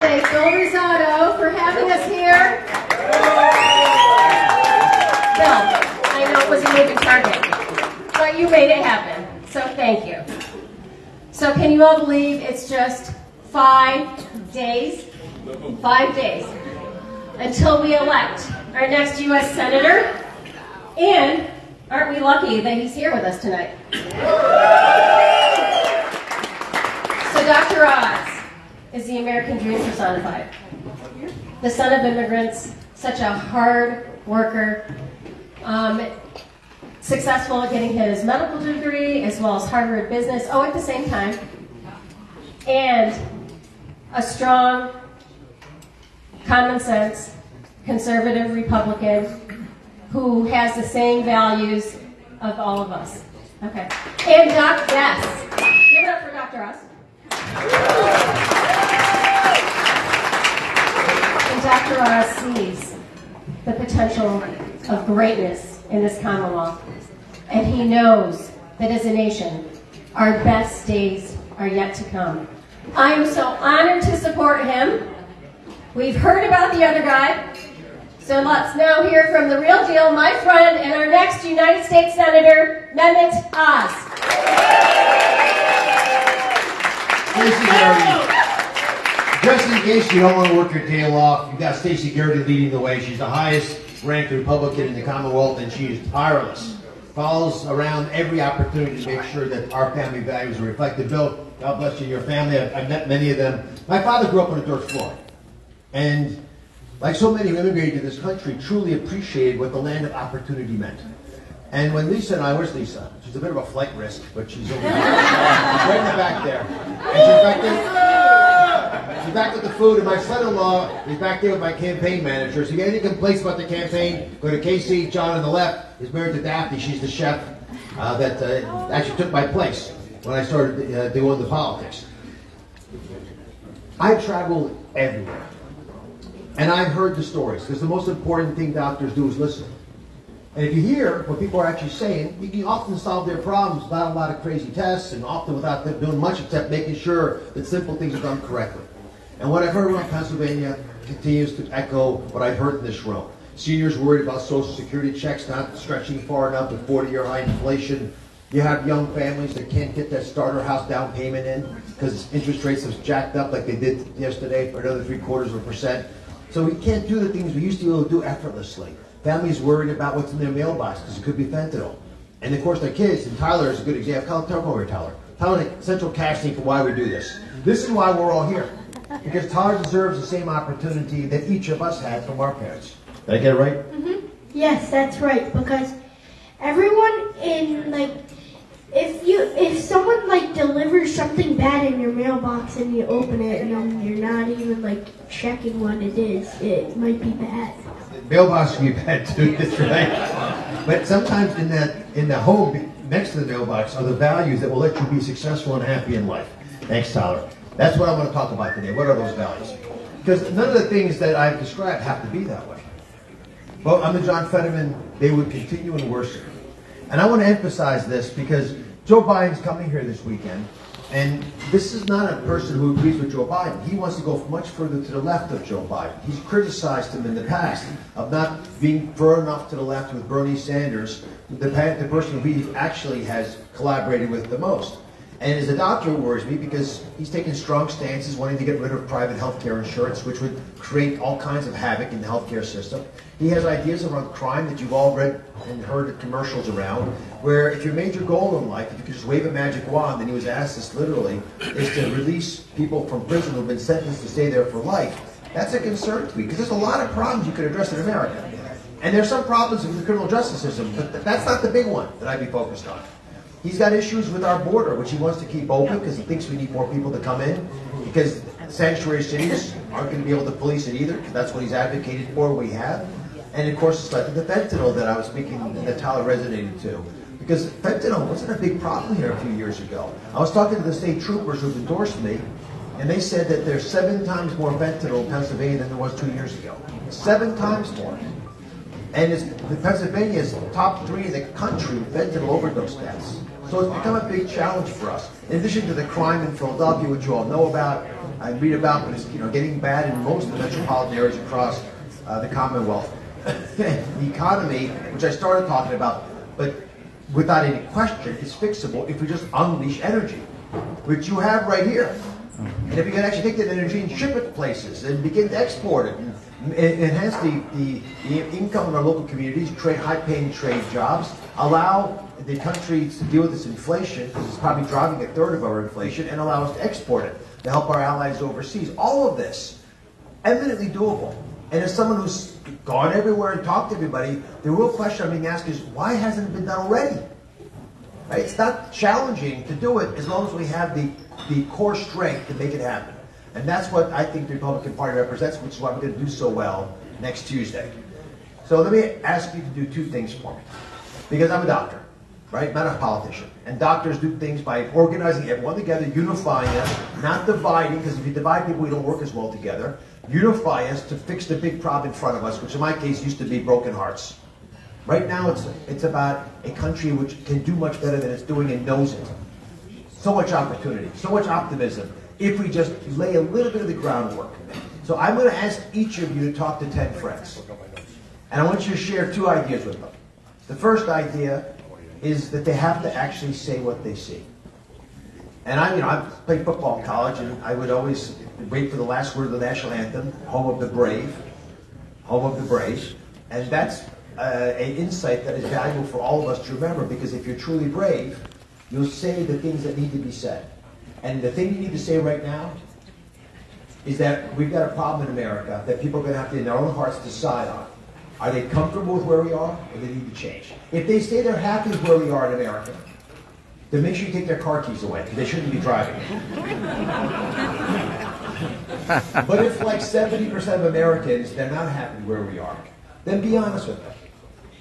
thank Bill Rosado for having us here. Bill, I know it was a moving target, but you made it happen, so thank you. So can you all believe it's just 5 days? 5 days until we elect our next U.S. Senator, and aren't we lucky that he's here with us tonight? So Dr. Oz is the American dream personified. The son of immigrants, such a hard worker, successful at getting his medical degree as well as Harvard business, at the same time, and a strong, common sense, conservative Republican who has the same values of all of us. Okay. And yes. Give it up for Dr. Oz. And Dr. Oz sees the potential of greatness in this Commonwealth. And he knows that as a nation, our best days are yet to come. I am so honored to support him. We've heard about the other guy. So let's now hear from the real deal, my friend and our next United States Senator, Mehmet Oz. Just in case you don't want to work your tail off, you've got Stacey Garrity leading the way. She's the highest ranked Republican in the Commonwealth, and she is tireless. Follows around every opportunity to make sure that our family values are reflected. Bill, God bless you and your family. I've met many of them. My father grew up on the dirt floor. And like so many who immigrated to this country, truly appreciated what the land of opportunity meant. And when Lisa and I, where's Lisa? She's a bit of a flight risk, but she's over there. She's right in the back there. And she's back there. She's back with the food, and my son-in-law is back there with my campaign manager. So if you get any complaints about the campaign, go to Casey. John on the left is married to Daphne. She's the chef that actually took my place when I started doing the politics. I've traveled everywhere. And I've heard the stories, because the most important thing doctors do is listen. And if you hear what people are actually saying, you can often solve their problems without a lot of crazy tests, and often without them doing much except making sure that simple things are done correctly. And what I've heard around Pennsylvania continues to echo what I've heard in this room. Seniors worried about Social Security checks not stretching far enough with 40-year high inflation. You have young families that can't get that starter house down payment in because interest rates have jacked up like they did yesterday for another 0.75%. So we can't do the things we used to be able to do effortlessly. Families worried about what's in their mailbox because it could be fentanyl. And of course their kids, and Tyler is a good example. Come over here, Tyler. Tyler, central casting for why we do this. This is why we're all here. Because Tyler deserves the same opportunity that each of us had from our parents. Did I get it right? Mm-hmm. Yes, that's right. Because everyone in, if someone delivers something bad in your mailbox and you open it and you're not even checking what it is, it might be bad. The mailbox can be bad too, that's right. But sometimes in the home next to the mailbox are the values that will let you be successful and happy in life. Thanks, Tyler. That's what I want to talk about today. What are those values? Because none of the things that I've described have to be that way. But under John Fetterman, they would continue and worsen. And I want to emphasize this because Joe Biden's coming here this weekend, and this is not a person who agrees with Joe Biden. He wants to go much further to the left of Joe Biden. He's criticized him in the past of not being far enough to the left with Bernie Sanders, the person who he actually has collaborated with the most. And as a doctor, it worries me because he's taking strong stances wanting to get rid of private health care insurance, which would create all kinds of havoc in the healthcare system. He has ideas around crime that you've all read and heard the commercials around, where if your major goal in life, if you could just wave a magic wand, and he was asked this literally, is to release people from prison who've been sentenced to stay there for life. That's a concern to me, because there's a lot of problems you could address in America. And there's some problems with the criminal justice system, but that's not the big one that I'd be focused on. He's got issues with our border, which he wants to keep open because he thinks we need more people to come in, because sanctuary cities aren't going to be able to police it either, because that's what he's advocated for, we have. And of course, it's like the fentanyl that I was speaking, that Tyler resonated to. Because fentanyl wasn't a big problem here a few years ago. I was talking to the state troopers who've endorsed me, and they said that there's 7 times more fentanyl in Pennsylvania than there was 2 years ago. 7 times more. And Pennsylvania is top 3 in the country with fentanyl overdose deaths. So it's become a big challenge for us. In addition to the crime in Philadelphia, which you all know about, I read about, but it's getting bad in most of the metropolitan areas across the Commonwealth. The economy, which I started talking about, but without any question, is fixable if we just unleash energy, which you have right here. And if you can actually take that energy and ship it to places and begin to export it, and enhance the income in our local communities, create high-paying trade jobs, allow the country to deal with this inflation, because it's probably driving a third of our inflation, and allow us to export it, to help our allies overseas. All of this, eminently doable. And as someone who's gone everywhere and talked to everybody, the real question I'm being asked is, why hasn't it been done already? Right? It's not challenging to do it as long as we have the core strength to make it happen. And that's what I think the Republican Party represents, which is why we're going to do so well next Tuesday. So let me ask you to do two things for me. Because I'm a doctor, right? Not a politician. And doctors do things by organizing everyone together, unifying us, not dividing, because if you divide people, we don't work as well together. Unify us to fix the big problem in front of us, which in my case used to be broken hearts. Right now it's about a country which can do much better than it's doing and knows it. So much opportunity, so much optimism, if we just lay a little bit of the groundwork. So I'm going to ask each of you to talk to 10 friends. And I want you to share two ideas with them. The first idea is that they have to actually say what they see. And I played football in college, and I would always wait for the last word of the national anthem, home of the brave, home of the brave. And that's an insight that is valuable for all of us to remember, because if you're truly brave, you'll say the things that need to be said. And the thing you need to say right now is that we've got a problem in America that people are going to have to, in their own hearts, decide on. Are they comfortable with where we are, or do they need to change? If they say they're happy with where we are in America, then make sure you take their car keys away, because they shouldn't be driving. But if like 70% of Americans, they're not happy where we are, then be honest with them.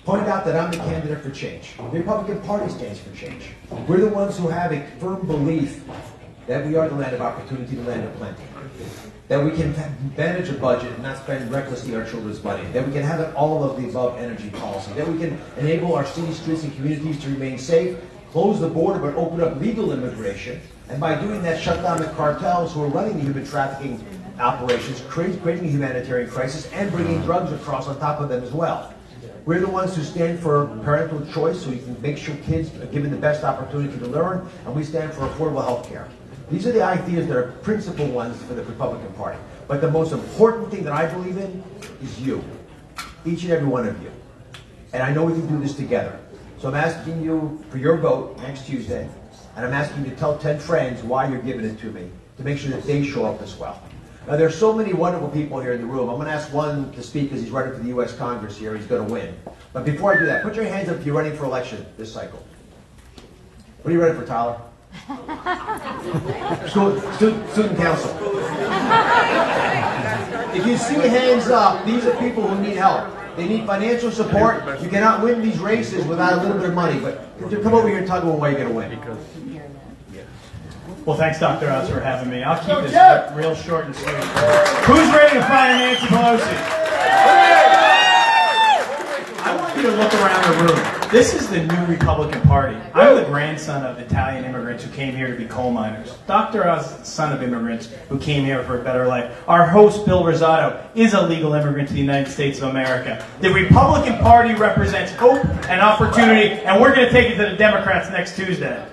Point out that I'm the candidate for change. The Republican Party stands for change. We're the ones who have a firm belief that we are the land of opportunity, the land of plenty. That we can manage a budget and not spend recklessly our children's money. That we can have an all of the above energy policy. That we can enable our cities, streets, and communities to remain safe, close the border but open up legal immigration, and by doing that shut down the cartels who are running the human trafficking operations, creating a humanitarian crisis, and bringing drugs across on top of them as well. We're the ones who stand for parental choice, so you can make sure kids are given the best opportunity to learn, and we stand for affordable health care. These are the ideas that are principal ones for the Republican Party. But the most important thing that I believe in is you, each and every one of you. And I know we can do this together. So I'm asking you for your vote next Tuesday, and I'm asking you to tell 10 friends why you're giving it to me, to make sure that they show up as well. Now, there's so many wonderful people here in the room. I'm going to ask one to speak because he's running for the U.S. Congress here. He's going to win. But before I do that, put your hands up if you're running for election this cycle. What are you running for, Tyler? Student council. If you see hands up, these are people who need help. They need financial support. You cannot win these races without a little bit of money. But come over here and tell me why you're going to win. Well, thanks, Dr. Oz, for having me. I'll keep this real short and sweet. Who's ready to find Nancy Pelosi? I want you to look around the room. This is the new Republican Party. I'm the grandson of Italian immigrants who came here to be coal miners. Dr. Oz is the son of immigrants who came here for a better life. Our host, Bill Rosado, is a legal immigrant to the United States of America. The Republican Party represents hope and opportunity, and we're going to take it to the Democrats next Tuesday.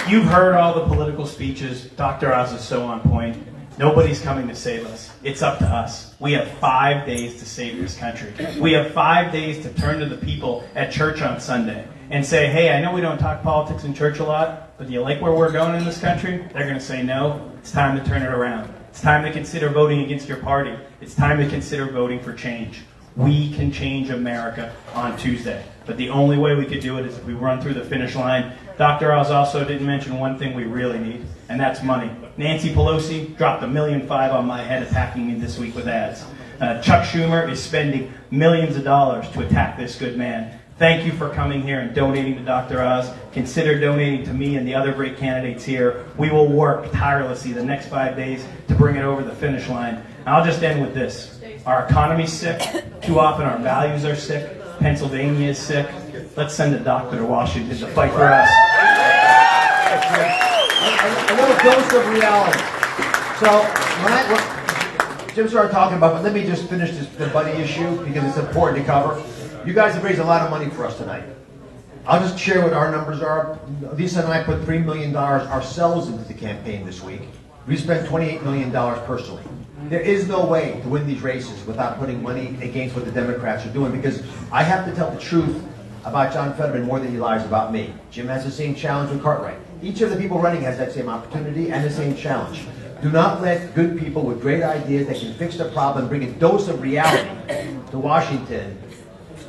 You've heard all the political speeches. Dr. Oz is so on point. Nobody's coming to save us. It's up to us. We have 5 days to save this country. We have 5 days to turn to the people at church on Sunday and say, hey, I know we don't talk politics in church a lot, but do you like where we're going in this country? They're going to say no. It's time to turn it around. It's time to consider voting against your party. It's time to consider voting for change. We can change America on Tuesday. But the only way we could do it is if we run through the finish line. Dr. Oz also didn't mention one thing we really need, and that's money. Nancy Pelosi dropped $1.5 million on my head attacking me this week with ads. Chuck Schumer is spending millions of dollars to attack this good man. Thank you for coming here and donating to Dr. Oz. Consider donating to me and the other great candidates here. We will work tirelessly the next 5 days to bring it over the finish line. And I'll just end with this. Our economy's sick. Too often our values are sick. Pennsylvania is sick. Let's send a doctor to Washington to fight for us. a little dose of reality. So, Jim started talking about, but let me just finish the buddy issue because it's important to cover. You guys have raised a lot of money for us tonight. I'll just share what our numbers are. Lisa and I put $3 million ourselves into the campaign this week. We spent $28 million personally. There is no way to win these races without putting money against what the Democrats are doing, because I have to tell the truth about John Fetterman more than he lies about me. Jim has the same challenge with Cartwright. Each of the people running has that same opportunity and the same challenge. Do not let good people with great ideas that can fix the problem, bring a dose of reality to Washington,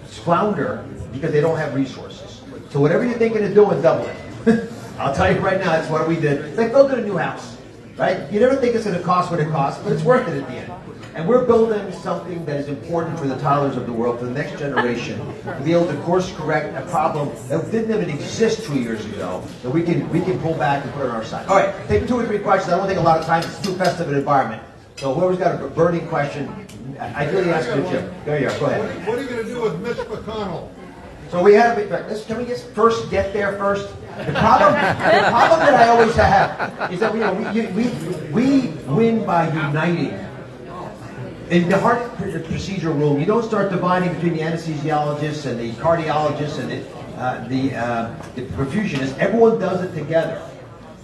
flounder because they don't have resources. So whatever you're thinking of doing, double it. I'll tell you right now, that's what we did. It's like building a new house, right? You never think it's going to cost what it costs, but it's worth it at the end. And we're building something that is important for the Tylers of the world, for the next generation, to be able to course correct a problem that didn't even exist 2 years ago, that we can pull back and put on our side. All right, take 2 or 3 questions. I don't want to take a lot of time. It's too festive an environment. So whoever's got a burning question, ideally ask it to Jim. There you are. Go ahead. What are you going to do with Mitch McConnell? So we have, can we get there first? The problem that I always have is that we win by uniting. In the heart procedure room, you don't start dividing between the anesthesiologists and the cardiologists and the perfusionists. Everyone does it together.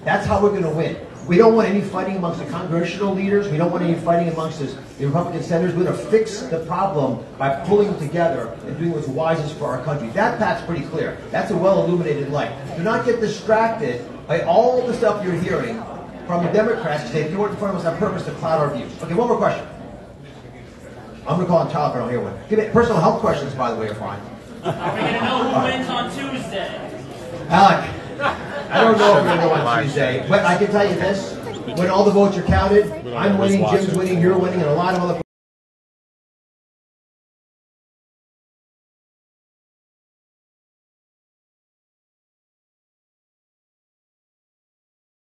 That's how we're going to win. We don't want any fighting amongst the congressional leaders. We don't want any fighting amongst the Republican senators. We're going to fix the problem by pulling together and doing what's wisest for our country. That path's pretty clear. That's a well-illuminated light. Do not get distracted by all the stuff you're hearing from the Democrats because they do it in front of us on purpose to cloud our views. Okay, one more question. I'm going to call on Tyler if I don't hear one. Give me personal health questions, by the way, are fine. Are we going to know who wins on Tuesday? Alec, I don't know if we're going to know on Tuesday, but I can tell you this. When all the votes are counted, I'm winning, Jim's winning, you're winning, and a lot of other